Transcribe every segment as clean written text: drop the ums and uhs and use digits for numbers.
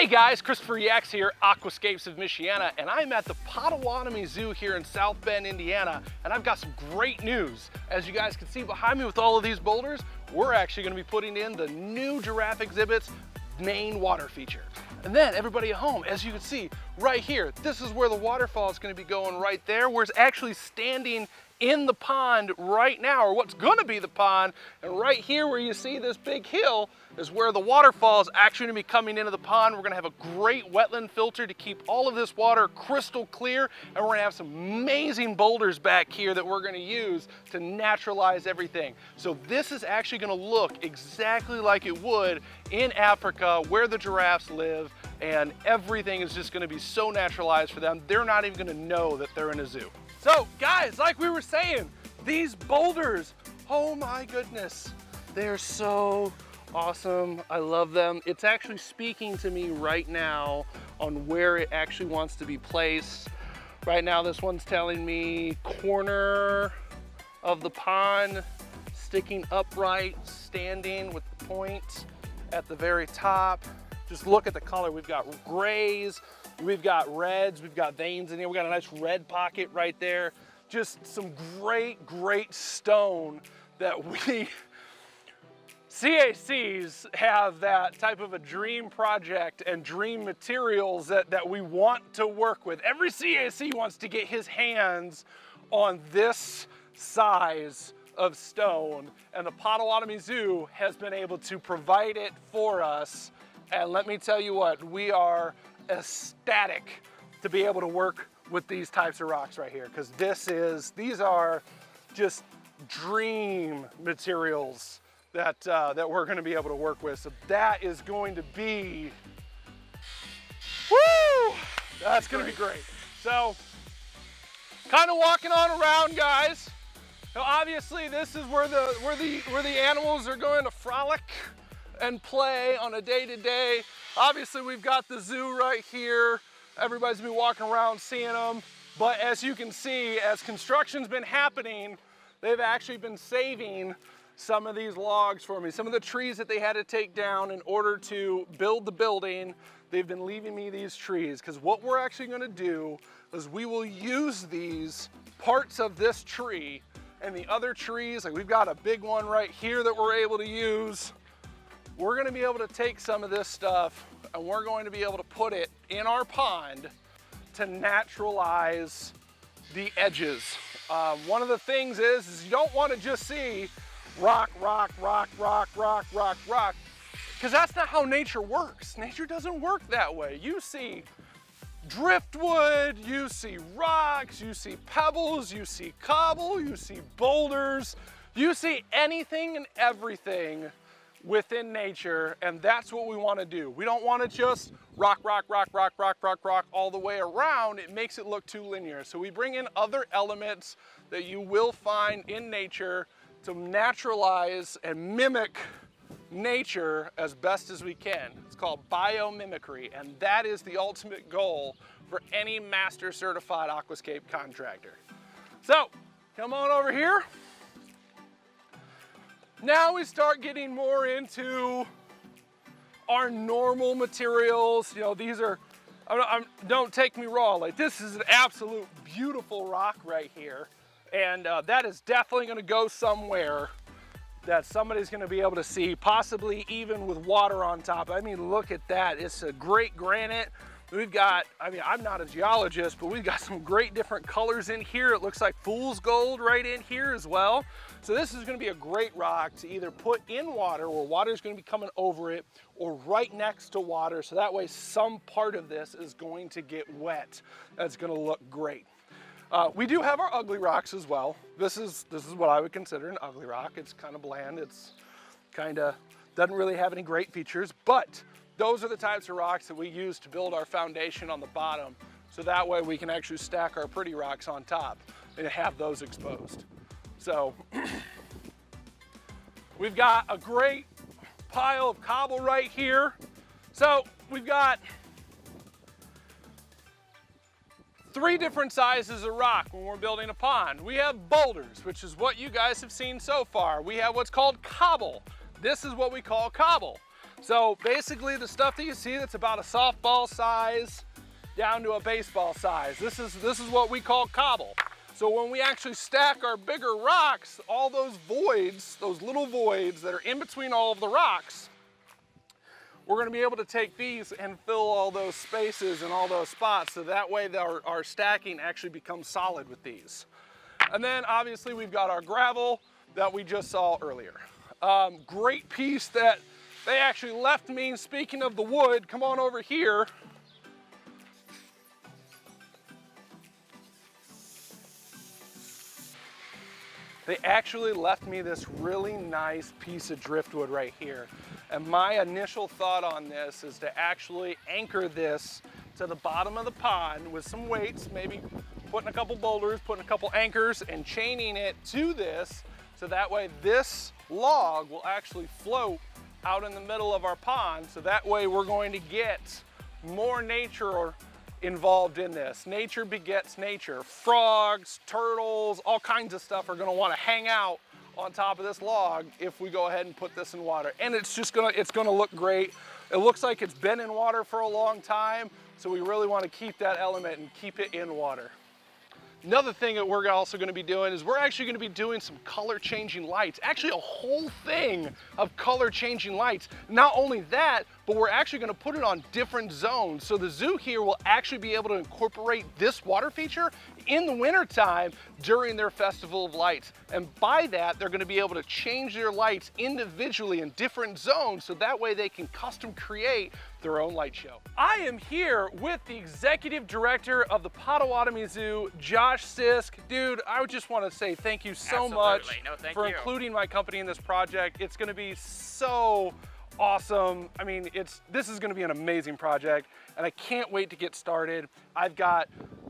Hey guys, Christopher Yax here, Aquascapes of Michiana, and I'm at the Potawatomi Zoo here in South Bend, Indiana, and I've got some great news. As you guys can see behind me with all of these boulders, we're actually going to be putting in the new Giraffe Exhibits main water feature. And then everybody at home, as you can see right here, this is where the waterfall is going to be going right there. We're actually standing in the pond right now, or what's going to be the pond, and right here where you see this big hill is where the waterfall is actually going to be coming into the pond. We're going to have a great wetland filter to keep all of this water crystal clear, and we're going to have some amazing boulders back here that we're going to use to naturalize everything. So this is actually going to look exactly like it would in Africa where the giraffes live, and everything is just going to be so naturalized for them, they're not even going to know that they're in a zoo. So guys, like we were saying, these boulders, oh my goodness, they're so awesome. I love them. It's actually speaking to me right now on where it actually wants to be placed. Right now, this one's telling me corner of the pond, sticking upright, standing with the point at the very top. Just look at the color. We've got grays, we've got reds, we've got veins in here. We got a nice red pocket right there. Just some great, great stone that we CACs have that type of a dream project and dream materials that we want to work with. Every CAC wants to get his hands on this size of stone, and the Potawatomi Zoo has been able to provide it for us. And let me tell you what, we are ecstatic to be able to work with these types of rocks right here, because these are just dream materials that we're going to be able to work with. So that is going to be, woo! That's going to be great. So, kind of walking on around, guys. Now, obviously, this is where the animals are going to frolic and play on a day-to-day. Obviously, we've got the zoo right here. Everybody's been walking around seeing them. But as you can see, as construction's been happening, they've actually been saving some of these logs for me. Some of the trees that they had to take down in order to build the building, they've been leaving me these trees, because what we're actually going to do is we will use these parts of this tree and the other trees. Like, we've got a big one right here that we're able to use. We're going to be able to take some of this stuff and we're going to be able to put it in our pond to naturalize the edges. One of the things is you don't want to just see rock, rock, rock, rock, rock, rock, rock, because that's not how nature works. Nature doesn't work that way. You see driftwood, you see rocks, you see pebbles, you see cobble, you see boulders, you see anything and everything within nature, and that's what we want to do. We don't want to just rock, rock, rock, rock, rock, rock, rock all the way around. It makes it look too linear. So we bring in other elements that you will find in nature to naturalize and mimic nature as best as we can. It's called biomimicry, and that is the ultimate goal for any master certified aquascape contractor. So come on over here. Now we start getting more into our normal materials. You know, these are, don't take me wrong, like this is an absolute beautiful rock right here. And that is definitely going to go somewhere that somebody's going to be able to see, possibly even with water on top. I mean, look at that. It's a great granite. We've got, I mean, I'm not a geologist, but we've got some great different colors in here. It looks like fool's gold right in here as well. So this is going to be a great rock to either put in water, where water is going to be coming over it, or right next to water. So that way some part of this is going to get wet. That's going to look great. We do have our ugly rocks as well. This is what I would consider an ugly rock. It's kind of bland. It's kind of, doesn't really have any great features, but those are the types of rocks that we use to build our foundation on the bottom. So that way we can actually stack our pretty rocks on top and have those exposed. So we've got a great pile of cobble right here. So we've got 3 different sizes of rock when we're building a pond. We have boulders, which is what you guys have seen so far. We have what's called cobble. This is what we call cobble. So basically the stuff that you see that's about a softball size down to a baseball size, this is what we call cobble. So when we actually stack our bigger rocks, all those voids, those little voids that are in between all of the rocks, we're gonna be able to take these and fill all those spaces and all those spots, so that way our stacking actually becomes solid with these. And then obviously we've got our gravel that we just saw earlier. Great piece that they actually left me. Speaking of the wood, come on over here. They actually left me this really nice piece of driftwood right here. And my initial thought on this is to actually anchor this to the bottom of the pond with some weights, maybe putting a couple boulders, putting a couple anchors, and chaining it to this, so that way this log will actually float out in the middle of our pond, so that way we're going to get more nature involved in this. Nature begets nature. Frogs, turtles, all kinds of stuff are gonna wanna hang out on top of this log if we go ahead and put this in water. And it's gonna look great. It looks like it's been in water for a long time, so we really wanna keep that element and keep it in water. Another thing that we're also gonna be doing is we're actually gonna be doing some color changing lights. Actually a whole thing of color changing lights. Not only that, but we're actually gonna put it on different zones. So the zoo here will actually be able to incorporate this water feature in the wintertime during their Festival of Lights. And by that, they're gonna be able to change their lights individually in different zones, so that way they can custom create their own light show. I am here with the Executive Director of the Potawatomi Zoo, Josh Sisk. Dude, I just wanna say thank you so much for including my company in this project. It's gonna be so awesome. I mean, this is gonna be an amazing project, and I can't wait to get started. I've got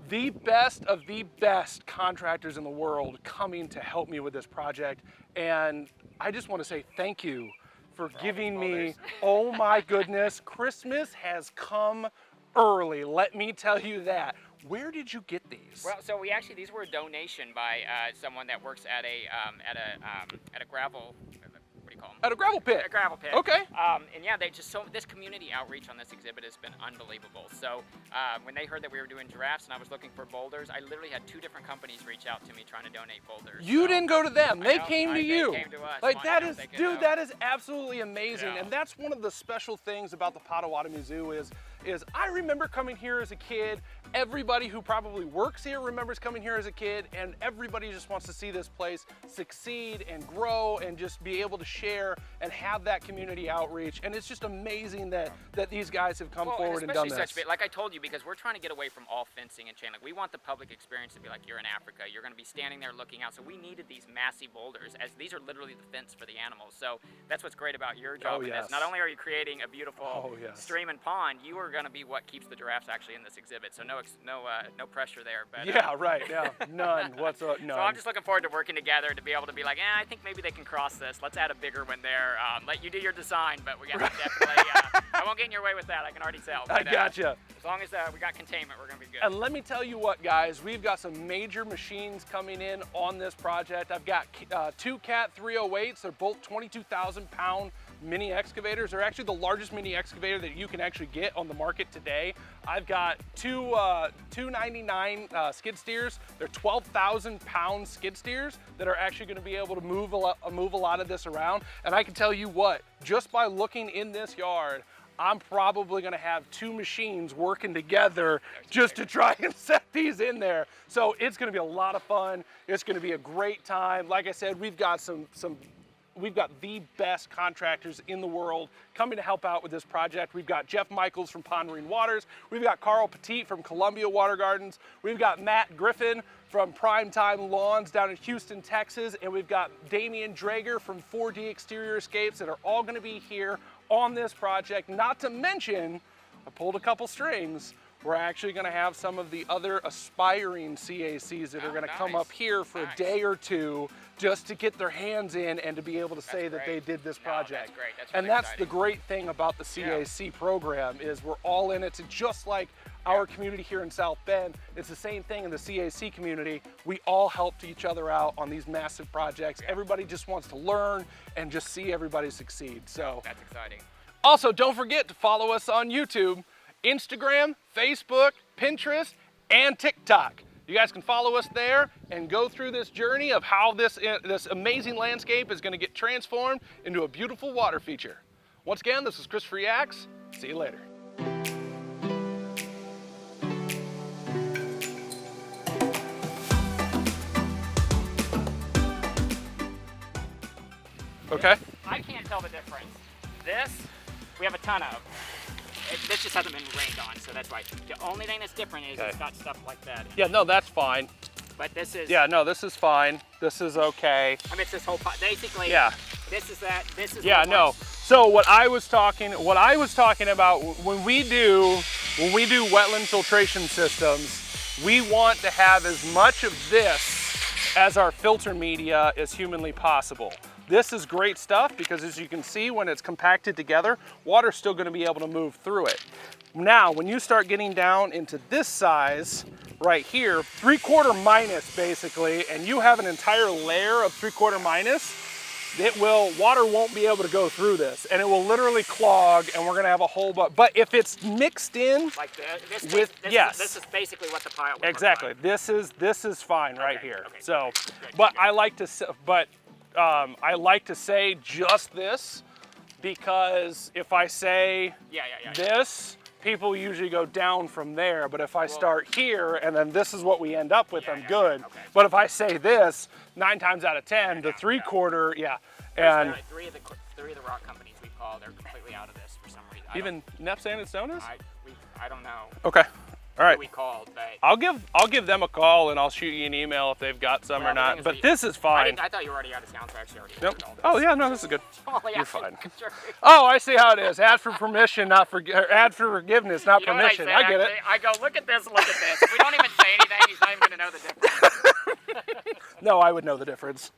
the best of the best contractors in the world coming to help me with this project, and I just want to say thank you for giving me, oh my goodness, Christmas has come early, let me tell you that. Where did you get these? Well, so these were a donation by someone that works at a gravel. What do you call them? At a gravel pit. A gravel pit. Okay. And yeah, this community outreach on this exhibit has been unbelievable. So when they heard that we were doing giraffes and I was looking for boulders, I literally had 2 different companies reach out to me trying to donate boulders. You didn't go to them. They came to you. They came to us. Like that is, dude, that is absolutely amazing. Yeah. And that's one of the special things about the Potawatomi Zoo is I remember coming here as a kid. Everybody who probably works here remembers coming here as a kid, and everybody just wants to see this place succeed and grow and just be able to share and have that community outreach. And it's just amazing that these guys have come forward and done this. Like I told you, because we're trying to get away from all fencing and chain link. We want the public experience to be like you're in Africa. You're going to be standing there looking out. So we needed these massive boulders, as these are literally the fence for the animals. So that's what's great about your job in this. Not only are you creating a beautiful stream and pond, you are going to be what keeps the giraffes actually in this exhibit. So no pressure there. But, yeah, right. Yeah, none whatsoever. None. So I'm just looking forward to working together to be able to be like, I think maybe they can cross this. Let's add a bigger one there. Let you do your design, but we got to definitely. I won't get in your way with that. I can already tell. But, I gotcha. As long as we got containment, we're gonna be good. And let me tell you what, guys, we've got some major machines coming in on this project. I've got 2 Cat 308s. They're both 22,000-pound mini excavators. They're actually the largest mini excavator that you can actually get on the market today. I've got 299 skid steers. They're 12,000-pound skid steers that are actually going to be able to move a lot of this around. And I can tell you what, just by looking in this yard, I'm probably going to have 2 machines working together just to try and set these in there. So it's going to be a lot of fun. It's going to be a great time. Like I said, we've got we've got the best contractors in the world coming to help out with this project. We've got Jeff Michaels from Pond Marine Waters. We've got Carl Petit from Columbia Water Gardens. We've got Matt Griffin from Primetime Lawns down in Houston, Texas. And we've got Damian Drager from 4D Exterior Escapes that are all going to be here on this project. Not to mention, I pulled a couple strings. We're actually going to have some of the other aspiring CACs that are going to come up here for a day or 2 just to get their hands in and to be able to say that they did this project. That's great. That's really exciting. That's the great thing about the CAC program is we're all in it. It's just like our community here in South Bend. It's the same thing in the CAC community. We all help each other out on these massive projects. Everybody just wants to learn and just see everybody succeed. So that's exciting. Also, don't forget to follow us on YouTube, Instagram, Facebook, Pinterest, and TikTok. You guys can follow us there and go through this journey of how this amazing landscape is going to get transformed into a beautiful water feature. Once again, this is Christopher Yaks. See you later. Okay. I can't tell the difference. This, we have a ton of. This just hasn't been rained on, so that's why. The only thing that's different is it's got stuff like that. Yeah, no, that's fine. But this is... Yeah, no, this is fine. This is okay. I mean, it's this whole pot. Basically, yeah. This is that. This is... Yeah, no. So what I was talking about when we do wetland filtration systems, we want to have as much of this as our filter media as humanly possible. This is great stuff because, as you can see, when it's compacted together, water's still going to be able to move through it. Now, when you start getting down into this size right here, 3/4 minus basically, and you have an entire layer of 3/4 minus, water won't be able to go through this, and it will literally clog, and we're going to have a whole bunch. But if it's mixed in yes, this is basically what the pile would exactly. look like. This is fine right here. Okay, so, good, but good. I like to say just this, because if I say this, people usually go down from there. But if I start here and then this is what we end up with, I'm good. Okay. But if I say this, 9 times out of 10, the 3/4, and three of the rock companies we call, they're completely out of this for some reason. even Nepsan and Stonas? I don't know. Okay. All right. Who we called, but I'll give them a call and I'll shoot you an email if they've got some or not. But this is fine. I thought you were already out of town, so I actually already Nope. ordered all this. Oh yeah, no, this is good. You're fine. Sure. Oh, I see how it is. Add for permission, not for add for forgiveness, not You know what permission. say, I get it. I go, look at this, look at this. If we don't even say anything, he's not even going to know the difference. No, I would know the difference.